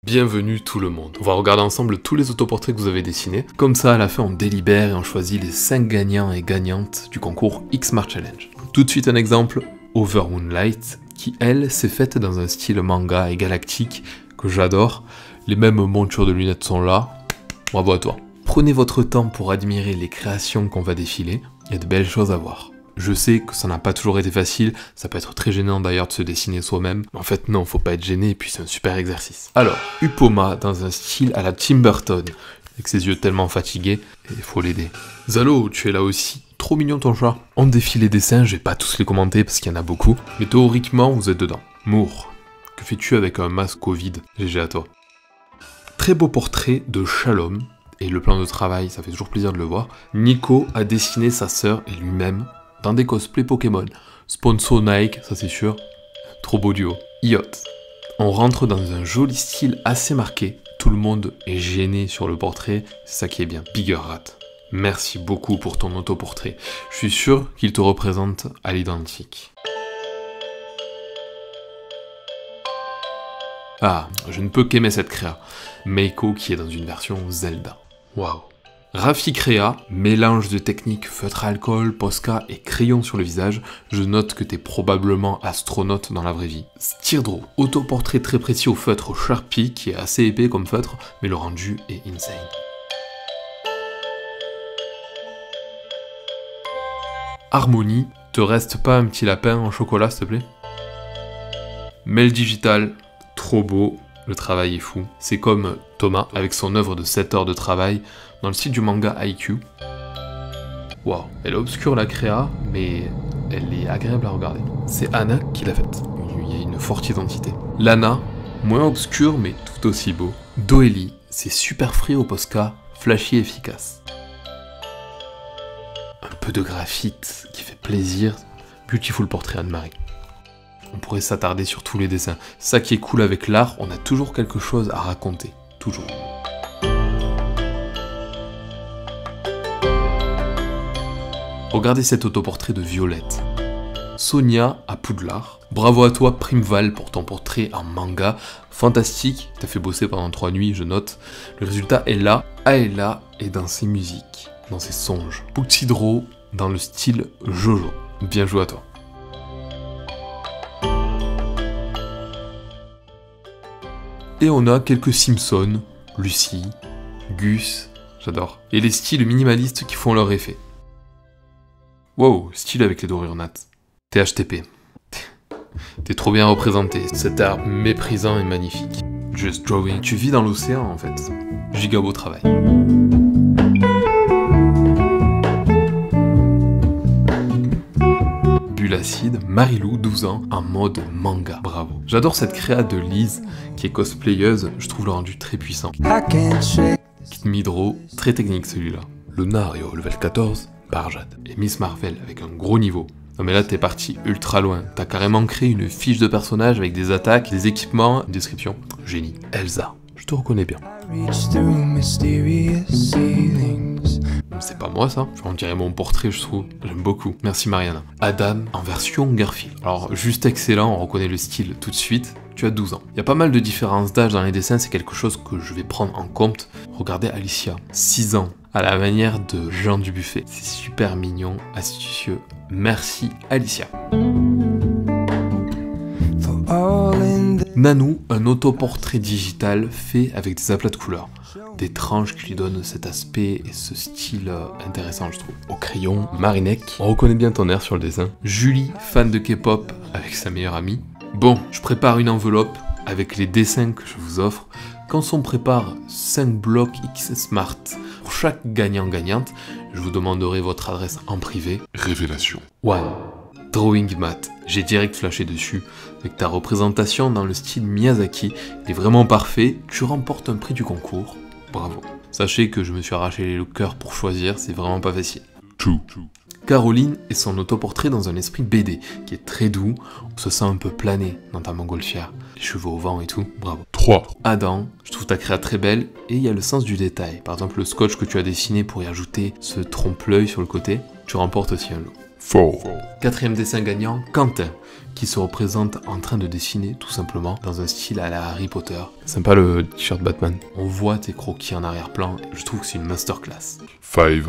Bienvenue tout le monde. On va regarder ensemble tous les autoportraits que vous avez dessinés. Comme ça, à la fin, on délibère et on choisit les 5 gagnants et gagnantes du concours X-Smart Challenge. Tout de suite un exemple, Over Moonlight, qui elle s'est faite dans un style manga et galactique que j'adore. Les mêmes montures de lunettes sont là. Bravo à toi. Prenez votre temps pour admirer les créations qu'on va défiler. Il y a de belles choses à voir. Je sais que ça n'a pas toujours été facile, ça peut être très gênant d'ailleurs de se dessiner soi-même, mais en fait non, faut pas être gêné et puis c'est un super exercice. Alors, Upoma dans un style à la Tim Burton, avec ses yeux tellement fatigués, et il faut l'aider. Zalo, tu es là aussi, trop mignon ton chat. On défile les dessins, je vais pas tous les commenter parce qu'il y en a beaucoup, mais théoriquement vous êtes dedans. Moore, que fais-tu avec un masque Covid? GG à toi. Très beau portrait de Shalom, et le plan de travail, ça fait toujours plaisir de le voir. Nico a dessiné sa sœur et lui-même dans des cosplays Pokémon. Sponsor Nike, ça c'est sûr. Trop beau duo. Iot. On rentre dans un joli style assez marqué. Tout le monde est gêné sur le portrait, c'est ça qui est bien. Bigger Rat. Merci beaucoup pour ton autoportrait. Je suis sûr qu'il te représente à l'identique. Ah, je ne peux qu'aimer cette créa. Meiko qui est dans une version Zelda. Waouh. Rafi Créa, mélange de techniques feutre à alcool, Posca et crayon sur le visage. Je note que t'es probablement astronaute dans la vraie vie. Stirdro, autoportrait très précis au feutre Sharpie qui est assez épais comme feutre, mais le rendu est insane. Harmonie, te reste pas un petit lapin en chocolat s'il te plaît? Mel Digital, trop beau. Le travail est fou. C'est comme Thomas, avec son œuvre de 7 heures de travail, dans le style du manga IQ. Waouh, elle est obscure la créa, mais elle est agréable à regarder. C'est Anna qui l'a faite. Il y a une forte identité. Lana, moins obscur, mais tout aussi beau. Doeli, c'est super frais au Posca, flashy et efficace. Un peu de graphite qui fait plaisir. Beautiful portrait Anne-Marie. On pourrait s'attarder sur tous les dessins. Ça qui est cool avec l'art, on a toujours quelque chose à raconter. Toujours. Regardez cet autoportrait de Violette. Sonia à Poudlard. Bravo à toi Primval pour ton portrait en manga. Fantastique, t'as fait bosser pendant 3 nuits, je note. Le résultat est là. Aella est dans ses musiques, dans ses songes. Poutidro dans le style Jojo. Bien joué à toi. Et on a quelques Simpsons, Lucie, Gus, j'adore. Et les styles minimalistes qui font leur effet. Wow, style avec les dorures nat. THTP. T'es trop bien représenté, cet art méprisant et magnifique. Just drawing. Tu vis dans l'océan en fait. Giga beau travail. Acide, Marilou, 12 ans, en mode manga. Bravo. J'adore cette créa de Lise, qui est cosplayeuse, je trouve le rendu très puissant. Kid Midro, très technique celui-là. Lunario, level 14, Barjad. Et Miss Marvel, avec un gros niveau. Non mais là t'es parti ultra loin. T'as carrément créé une fiche de personnage avec des attaques, des équipements, une description. Génie. Elsa, je te reconnais bien. C'est pas moi ça, on dirait mon portrait je trouve, j'aime beaucoup. Merci Mariana. Adam en version Garfield. Alors juste excellent, on reconnaît le style tout de suite. Tu as 12 ans. Il y a pas mal de différences d'âge dans les dessins, c'est quelque chose que je vais prendre en compte. Regardez Alicia, 6 ans, à la manière de Jean Dubuffet. C'est super mignon, astucieux. Merci Alicia. Nanou, un autoportrait digital fait avec des aplats de couleurs. Des tranches qui lui donnent cet aspect et ce style intéressant je trouve. Au crayon, Marinek, on reconnaît bien ton air sur le dessin. Julie, fan de K-pop avec sa meilleure amie. Bon, je prépare une enveloppe avec les dessins que je vous offre. Quand on prépare 5 blocs X Smart pour chaque gagnant-gagnante, je vous demanderai votre adresse en privé. Révélation. One. Drawing Mat, j'ai direct flashé dessus, avec ta représentation dans le style Miyazaki, il est vraiment parfait, tu remportes un prix du concours, bravo. Sachez que je me suis arraché le cœur pour choisir, c'est vraiment pas facile. Caroline et son autoportrait dans un esprit BD, qui est très doux, on se sent un peu plané dans ta montgolfière, les cheveux au vent et tout, bravo. 3. Adam, je trouve ta créa très belle, et il y a le sens du détail, par exemple le scotch que tu as dessiné pour y ajouter ce trompe-l'œil sur le côté, tu remportes aussi un lot. Faux. Quatrième dessin gagnant, Quentin, qui se représente en train de dessiner tout simplement dans un style à la Harry Potter. Sympa le t-shirt Batman. On voit tes croquis en arrière-plan, je trouve que c'est une masterclass. 5.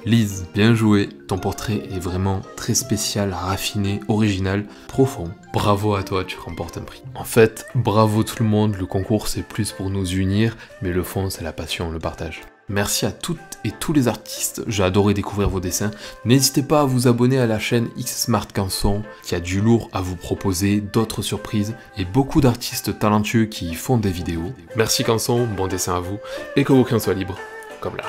Lise, bien joué, ton portrait est vraiment très spécial, raffiné, original, profond. Bravo à toi, tu remportes un prix. En fait, bravo tout le monde, le concours c'est plus pour nous unir, mais le fond c'est la passion, le partage. Merci à toutes et tous les artistes, j'ai adoré découvrir vos dessins. N'hésitez pas à vous abonner à la chaîne Xsmart Canson, qui a du lourd à vous proposer, d'autres surprises, et beaucoup d'artistes talentueux qui y font des vidéos. Merci Canson, bon dessin à vous, et que vos crayons soient libres, comme l'art.